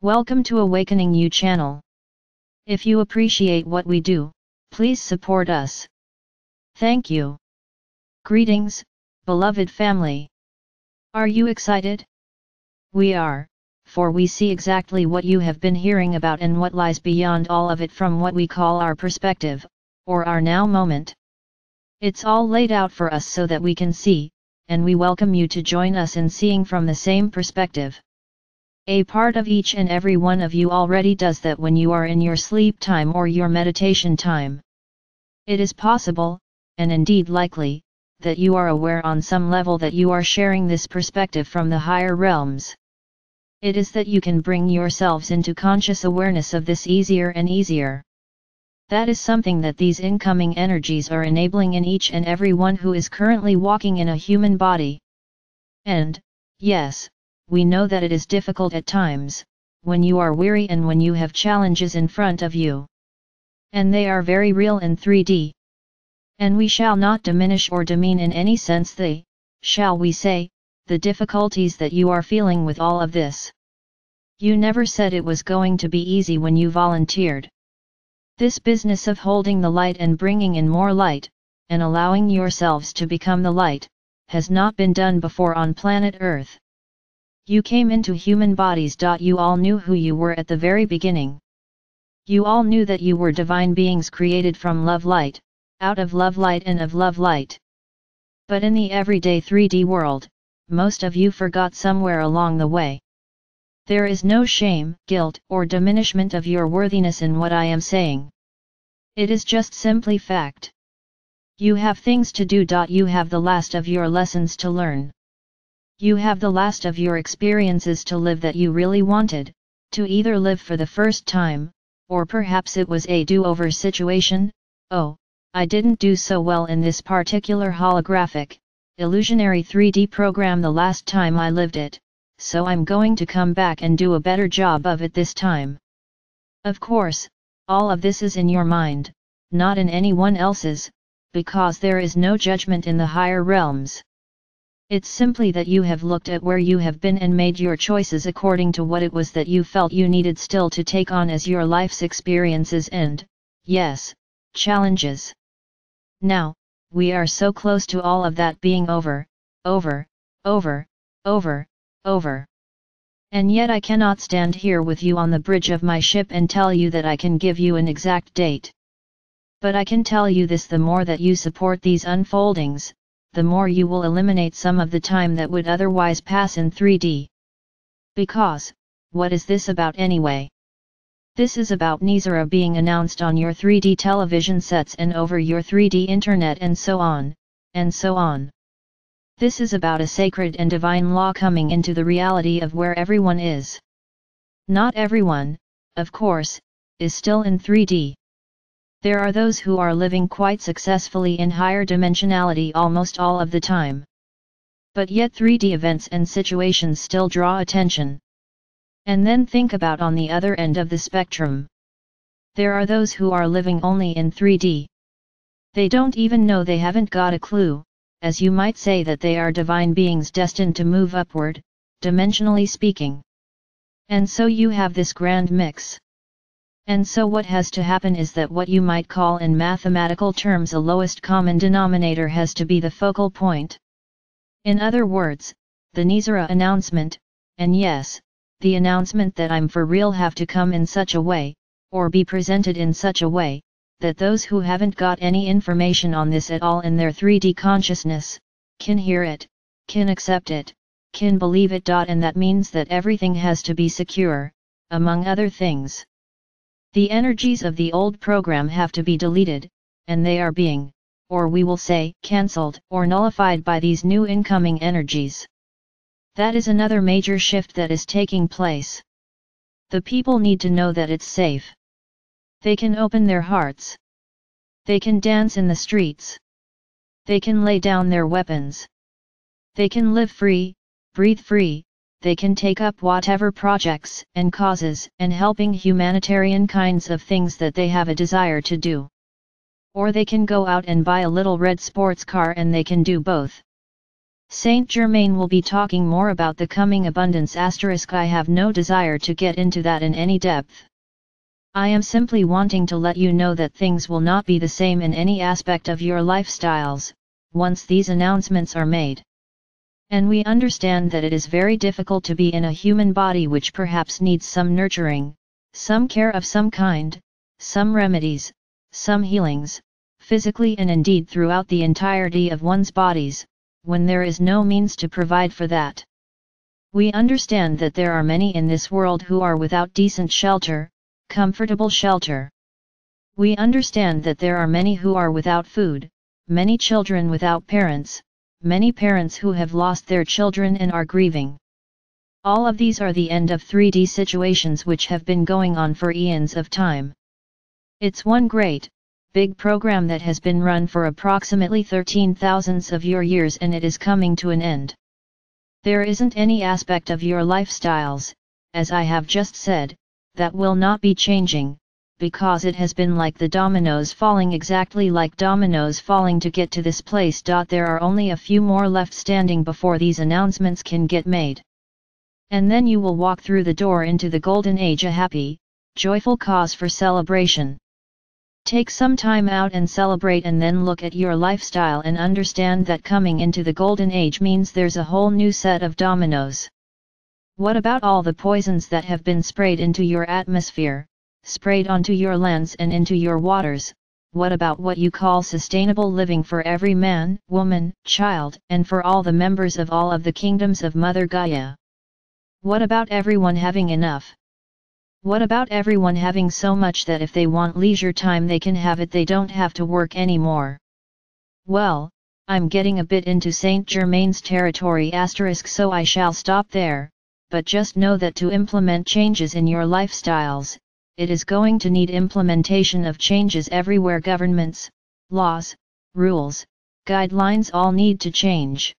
Welcome to Awakening You channel. If you appreciate what we do, please support us. Thank you. Greetings, beloved family. Are you excited? We are, for we see exactly what you have been hearing about and what lies beyond all of it from what we call our perspective, or our now moment. It's all laid out for us so that we can see, and we welcome you to join us in seeing from the same perspective. A part of each and every one of you already does that when you are in your sleep time or your meditation time. It is possible, and indeed likely, that you are aware on some level that you are sharing this perspective from the higher realms. It is that you can bring yourselves into conscious awareness of this easier and easier. That is something that these incoming energies are enabling in each and every one who is currently walking in a human body. And, yes, we know that it is difficult at times, when you are weary and when you have challenges in front of you. And they are very real in 3D. And we shall not diminish or demean in any sense the, shall we say, the difficulties that you are feeling with all of this. You never said it was going to be easy when you volunteered. This business of holding the light and bringing in more light, and allowing yourselves to become the light, has not been done before on planet Earth. You came into human bodies. You all knew who you were at the very beginning. You all knew that you were divine beings created from love light, out of love light and of love light. But in the everyday 3D world, most of you forgot somewhere along the way. There is no shame, guilt, or diminishment of your worthiness in what I am saying. It is just simply fact. You have things to do. You have the last of your lessons to learn. You have the last of your experiences to live that you really wanted, to either live for the first time, or perhaps it was a do-over situation. Oh, I didn't do so well in this particular holographic, illusionary 3D program the last time I lived it, so I'm going to come back and do a better job of it this time. Of course, all of this is in your mind, not in anyone else's, because there is no judgment in the higher realms. It's simply that you have looked at where you have been and made your choices according to what it was that you felt you needed still to take on as your life's experiences and, yes, challenges. Now, we are so close to all of that being over. And yet I cannot stand here with you on the bridge of my ship and tell you that I can give you an exact date. But I can tell you this: the more that you support these unfoldings, the more you will eliminate some of the time that would otherwise pass in 3D. Because, what is this about anyway? This is about Nisara being announced on your 3D television sets and over your 3D internet and so on, and so on. This is about a sacred and divine law coming into the reality of where everyone is. Not everyone, of course, is still in 3D. There are those who are living quite successfully in higher dimensionality almost all of the time. But yet 3D events and situations still draw attention. And then think about on the other end of the spectrum. There are those who are living only in 3D. They don't even know, they haven't got a clue, as you might say, that they are divine beings destined to move upward, dimensionally speaking. And so you have this grand mix. And so what has to happen is that what you might call in mathematical terms a lowest common denominator has to be the focal point. In other words, the Nisara announcement, and yes, the announcement that I'm for real, have to come in such a way, or be presented in such a way, that those who haven't got any information on this at all in their 3D consciousness, can hear it, can accept it, can believe it. And that means that everything has to be secure, among other things. The energies of the old program have to be deleted, and they are being, or we will say, cancelled or nullified by these new incoming energies. That is another major shift that is taking place. The people need to know that it's safe. They can open their hearts. They can dance in the streets. They can lay down their weapons. They can live free, breathe free. They can take up whatever projects and causes and helping humanitarian kinds of things that they have a desire to do. Or they can go out and buy a little red sports car, and they can do both. Saint Germain will be talking more about the coming abundance. I have no desire to get into that in any depth. I am simply wanting to let you know that things will not be the same in any aspect of your lifestyles, once these announcements are made. And we understand that it is very difficult to be in a human body which perhaps needs some nurturing, some care of some kind, some remedies, some healings, physically and indeed throughout the entirety of one's bodies, when there is no means to provide for that. We understand that there are many in this world who are without decent shelter, comfortable shelter. We understand that there are many who are without food, many children without parents, many parents who have lost their children and are grieving. All of these are the end of 3D situations which have been going on for eons of time. It's one great, big program that has been run for approximately 13,000 of your years, and it is coming to an end. There isn't any aspect of your lifestyles, as I have just said, that will not be changing, because it has been like the dominoes falling, exactly like dominoes falling to get to this place. There are only a few more left standing before these announcements can get made. And then you will walk through the door into the golden age, a happy, joyful cause for celebration. Take some time out and celebrate, and then look at your lifestyle and understand that coming into the golden age means there's a whole new set of dominoes. What about all the poisons that have been sprayed into your atmosphere, sprayed onto your lands and into your waters? What about what you call sustainable living for every man, woman, child, and for all the members of all of the kingdoms of Mother Gaia? What about everyone having enough? What about everyone having so much that if they want leisure time they can have it, they don't have to work anymore? Well, I'm getting a bit into Saint Germain's territory *, so I shall stop there. But just know that to implement changes in your lifestyles, it is going to need implementation of changes everywhere. Governments, laws, rules, guidelines all need to change.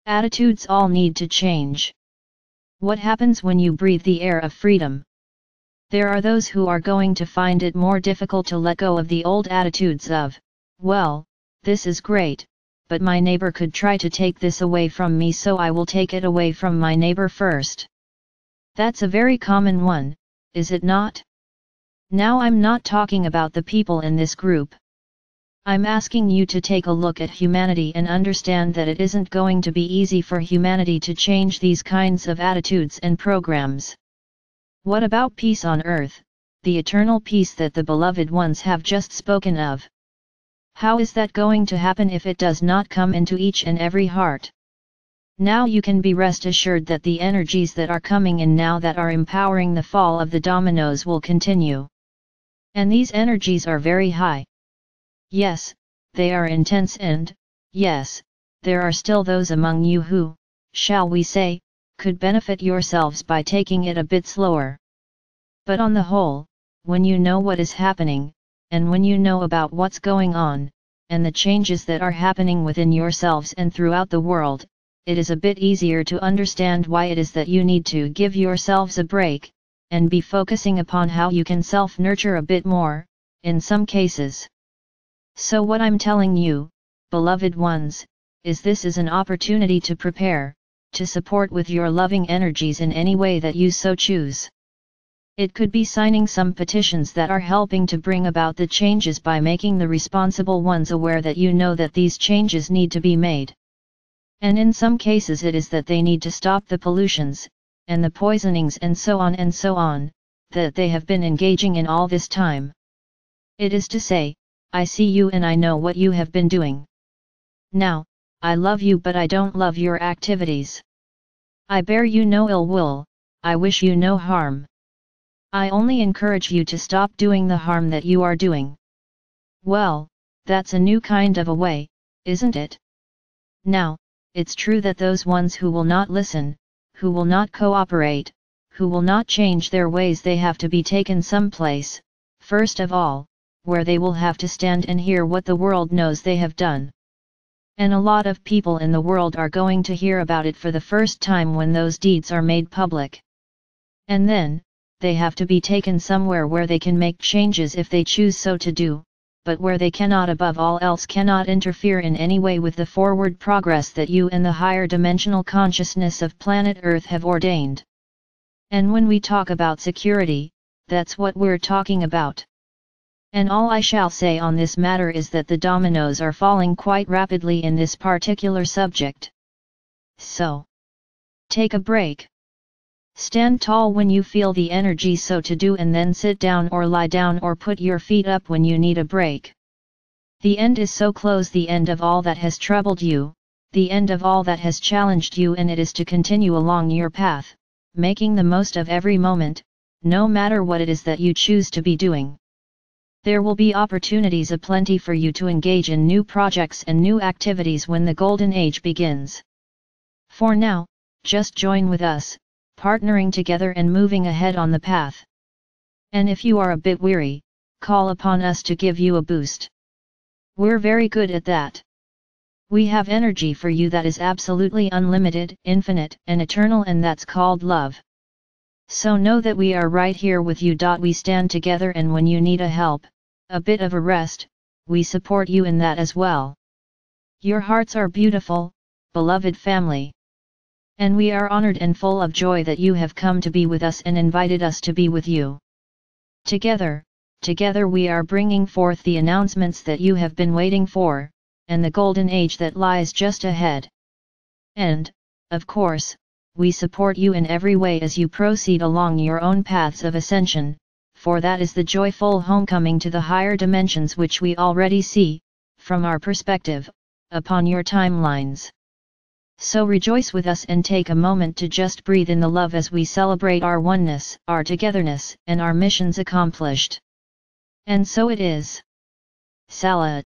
Attitudes all need to change. What happens when you breathe the air of freedom? There are those who are going to find it more difficult to let go of the old attitudes of, well, this is great, but my neighbor could try to take this away from me, so I will take it away from my neighbor first. That's a very common one, is it not? Now I'm not talking about the people in this group. I'm asking you to take a look at humanity and understand that it isn't going to be easy for humanity to change these kinds of attitudes and programs. What about peace on earth, the eternal peace that the beloved ones have just spoken of? How is that going to happen if it does not come into each and every heart? Now you can be rest assured that the energies that are coming in now that are empowering the fall of the dominoes will continue. And these energies are very high. Yes, they are intense, and, yes, there are still those among you who, shall we say, could benefit yourselves by taking it a bit slower. But on the whole, when you know what is happening, and when you know about what's going on, and the changes that are happening within yourselves and throughout the world, it is a bit easier to understand why it is that you need to give yourselves a break, and be focusing upon how you can self-nurture a bit more, in some cases. So what I'm telling you, beloved ones, is this is an opportunity to prepare, to support with your loving energies in any way that you so choose. It could be signing some petitions that are helping to bring about the changes by making the responsible ones aware that you know that these changes need to be made. And in some cases it is that they need to stop the pollutions, and the poisonings and so on, that they have been engaging in all this time. It is to say, I see you and I know what you have been doing. Now, I love you but I don't love your activities. I bear you no ill will, I wish you no harm. I only encourage you to stop doing the harm that you are doing. Well, that's a new kind of a way, isn't it? Now, it's true that those ones who will not listen, who will not cooperate, who will not change their ways, they have to be taken someplace, first of all, where they will have to stand and hear what the world knows they have done. And a lot of people in the world are going to hear about it for the first time when those deeds are made public. And then, they have to be taken somewhere where they can make changes if they choose so to do, but where they cannot above all else cannot interfere in any way with the forward progress that you and the higher dimensional consciousness of planet Earth have ordained. And when we talk about security, that's what we're talking about. And all I shall say on this matter is that the dominoes are falling quite rapidly in this particular subject. So, take a break. Stand tall when you feel the energy so to do, and then sit down or lie down or put your feet up when you need a break. The end is so close, the end of all that has troubled you, the end of all that has challenged you, and it is to continue along your path, making the most of every moment, no matter what it is that you choose to be doing. There will be opportunities aplenty for you to engage in new projects and new activities when the golden age begins. For now, just join with us, partnering together and moving ahead on the path. And if you are a bit weary, call upon us to give you a boost. We're very good at that. We have energy for you that is absolutely unlimited, infinite, and eternal, and that's called love. So know that we are right here with you. We stand together, and when you need a help, a bit of a rest, we support you in that as well. Your hearts are beautiful, beloved family. And we are honored and full of joy that you have come to be with us and invited us to be with you. Together we are bringing forth the announcements that you have been waiting for, and the golden age that lies just ahead. And, of course, we support you in every way as you proceed along your own paths of ascension, for that is the joyful homecoming to the higher dimensions which we already see, from our perspective, upon your timelines. So rejoice with us and take a moment to just breathe in the love as we celebrate our oneness, our togetherness, and our missions accomplished. And so it is. Salat.